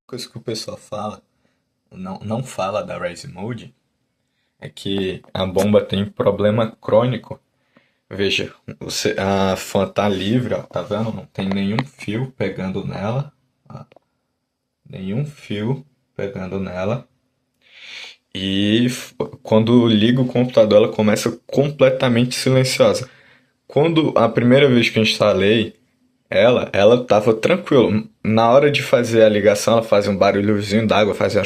Coisa que o pessoal fala, não fala da Rise Mode, é que a bomba tem problema crônico. Veja, a fan tá livre, ó, tá vendo? Não tem nenhum fio pegando nela, ó, nenhum fio pegando nela. E quando liga o computador, ela começa completamente silenciosa. Quando a primeira vez que eu instalei ela tava tranquila. Na hora de fazer a ligação, ela fazia um barulhozinho d'água, fazia.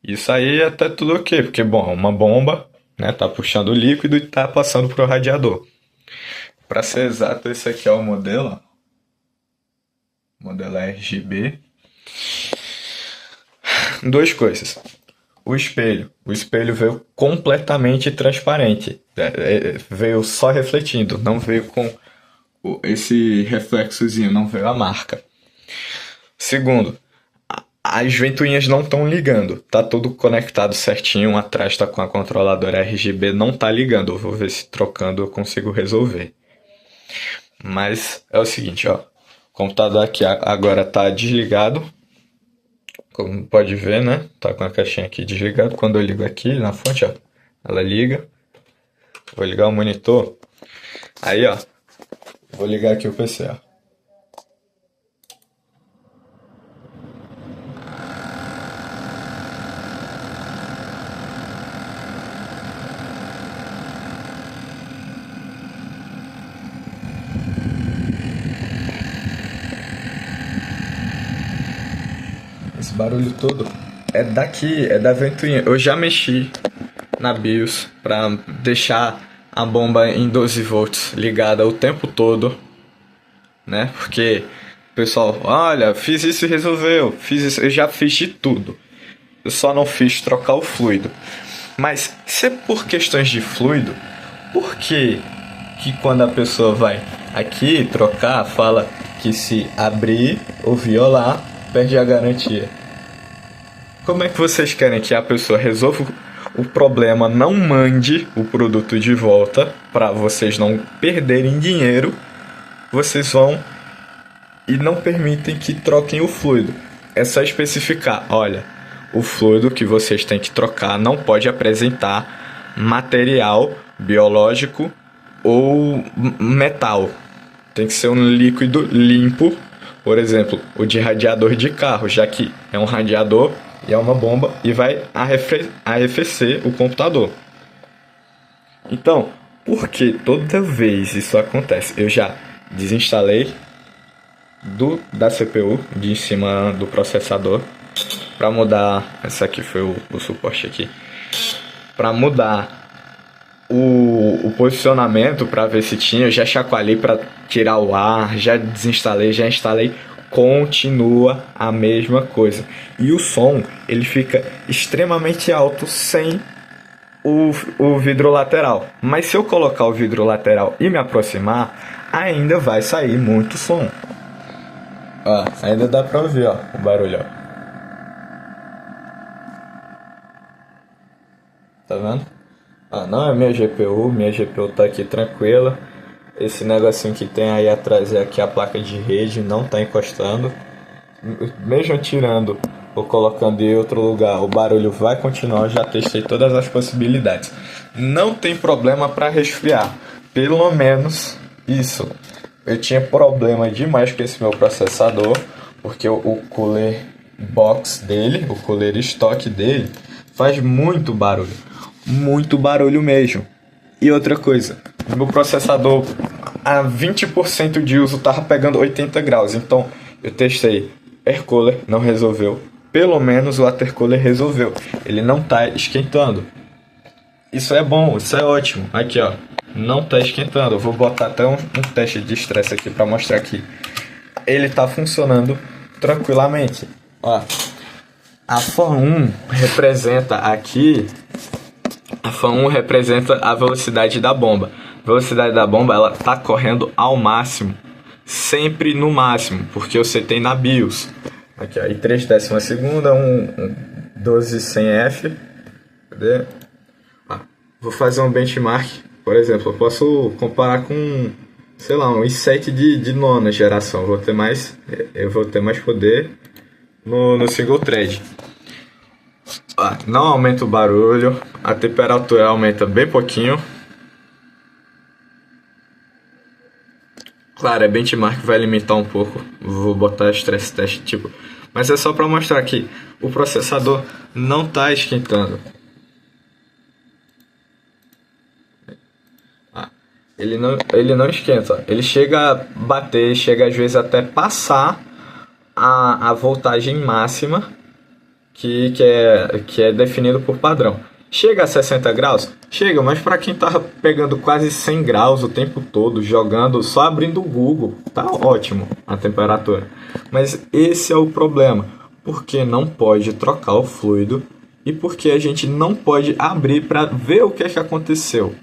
Isso aí é até tudo ok, porque, bom, uma bomba, né, tá puxando o líquido e tá passando pro radiador. Para ser exato, esse aqui é o modelo, ó. Modelo RGB. Duas coisas. O espelho. O espelho veio completamente transparente. Veio só refletindo, não veio com esse reflexozinho, não veio a marca. Segundo, as ventoinhas não estão ligando. Tá tudo conectado certinho. Atrás tá com a controladora RGB, não tá ligando. Eu vou ver se trocando eu consigo resolver. Mas é o seguinte, ó. O computador aqui agora tá desligado. Como pode ver, né? Tá com a caixinha aqui desligada. Quando eu ligo aqui na fonte, ó, ela liga. Vou ligar o monitor. Aí, ó. Vou ligar aqui o PC, ó. Esse barulho todo é daqui, é da ventoinha. Eu já mexi na BIOS para deixar a bomba em 12 volts ligada o tempo todo, né? Porque o pessoal, olha, fiz isso e resolveu, fiz isso, eu já fiz de tudo. Eu só não fiz trocar o fluido. Mas se é por questões de fluido, por que quando a pessoa vai aqui trocar, fala que se abrir ou violar, perde a garantia? Como é que vocês querem que a pessoa resolva o problema, não mande o produto de volta para vocês não perderem dinheiro? Vocês vão e não permitem que troquem o fluido. É só especificar, olha, o fluido que vocês têm que trocar não pode apresentar material biológico ou metal. Tem que ser um líquido limpo, por exemplo, o de radiador de carro, já que é um radiador e é uma bomba e vai arrefecer o computador. Então, por que toda vez isso acontece? Eu já desinstalei da CPU de cima do processador para mudar. Essa aqui foi o suporte aqui. Para mudar o posicionamento para ver se tinha. Eu já chacoalhei para tirar o ar, já desinstalei, já instalei. Continua a mesma coisa. E o som ele fica extremamente alto sem o vidro lateral. Mas se eu colocar o vidro lateral e me aproximar, ainda vai sair muito som. Ó, ainda dá pra ouvir, ó, o barulho, ó. Tá vendo? Ah, não é minha GPU tá aqui tranquila. Esse negocinho que tem aí atrás é aqui a placa de rede, não tá encostando. Mesmo tirando ou colocando em outro lugar, o barulho vai continuar. Eu já testei todas as possibilidades. Não tem problema para resfriar, pelo menos isso. Eu tinha problema demais com esse meu processador, porque o cooler box dele, o cooler estoque dele, faz muito barulho mesmo. E outra coisa, meu processador a 20% de uso tava pegando 80 graus, então eu testei air cooler, não resolveu. Pelo menos o water cooler resolveu, ele não tá esquentando. Isso é bom, isso é ótimo. Aqui ó, não tá esquentando. Eu vou botar até um teste de estresse aqui para mostrar que ele tá funcionando tranquilamente. Ó, a fan 1 representa aqui. A fan 1 representa a velocidade da bomba. A velocidade da bomba ela tá correndo ao máximo, sempre no máximo, porque eu setei na BIOS. Aqui ó, e 3 décimas segunda, 1200F. Cadê? Vou fazer um benchmark, por exemplo, eu posso comparar com sei lá, um i7 de nona geração. Eu vou ter mais poder no single thread. Não aumenta o barulho, a temperatura aumenta bem pouquinho. Claro, é benchmark, vai limitar um pouco. Vou botar stress test tipo, mas é só para mostrar que o processador não está esquentando. Ele não esquenta, ele chega a bater, chega às vezes até passar a voltagem máxima que é definido por padrão. Chega a 60 graus? Chega, mas para quem tá pegando quase 100 graus o tempo todo, jogando, só abrindo o Google, tá ótimo a temperatura. Mas esse é o problema, porque não pode trocar o fluido e porque a gente não pode abrir para ver o que é que aconteceu.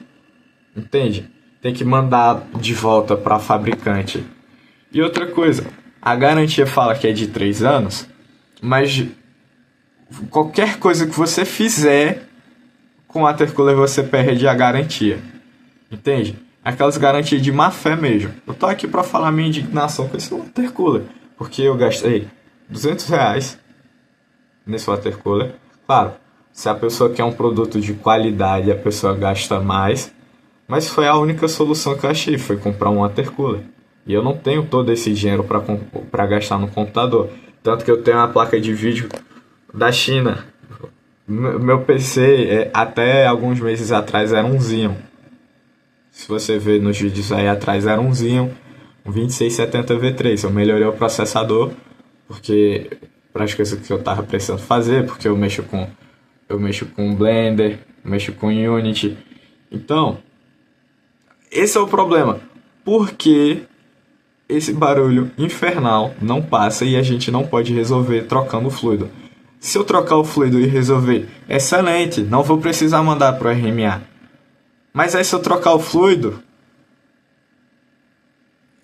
Entende? Tem que mandar de volta para fabricante. E outra coisa, a garantia fala que é de 3 anos, mas qualquer coisa que você fizer com o watercooler você perde a garantia. Entende? Aquelas garantias de má fé mesmo. Eu tô aqui para falar minha indignação com esse watercooler, porque eu gastei R$ 200 nesse watercooler. Claro, se a pessoa quer um produto de qualidade, a pessoa gasta mais. Mas foi a única solução que eu achei, foi comprar um watercooler. E eu não tenho todo esse dinheiro para gastar no computador. Tanto que eu tenho uma placa de vídeo da China. Meu PC, até alguns meses atrás, era um Xeon. Se você ver nos vídeos aí atrás, era um Xeon, um 2670 V3. Eu melhorei o processador, porque para as coisas que eu estava precisando fazer, porque eu mexo com Blender, mexo com Unity. Então, esse é o problema. Por que esse barulho infernal não passa e a gente não pode resolver trocando o fluido? Se eu trocar o fluido e resolver, excelente, não vou precisar mandar para o RMA. Mas aí se eu trocar o fluido,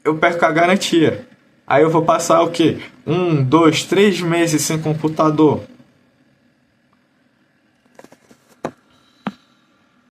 eu perco a garantia. Aí eu vou passar o quê? 1, 2, 3 meses sem computador.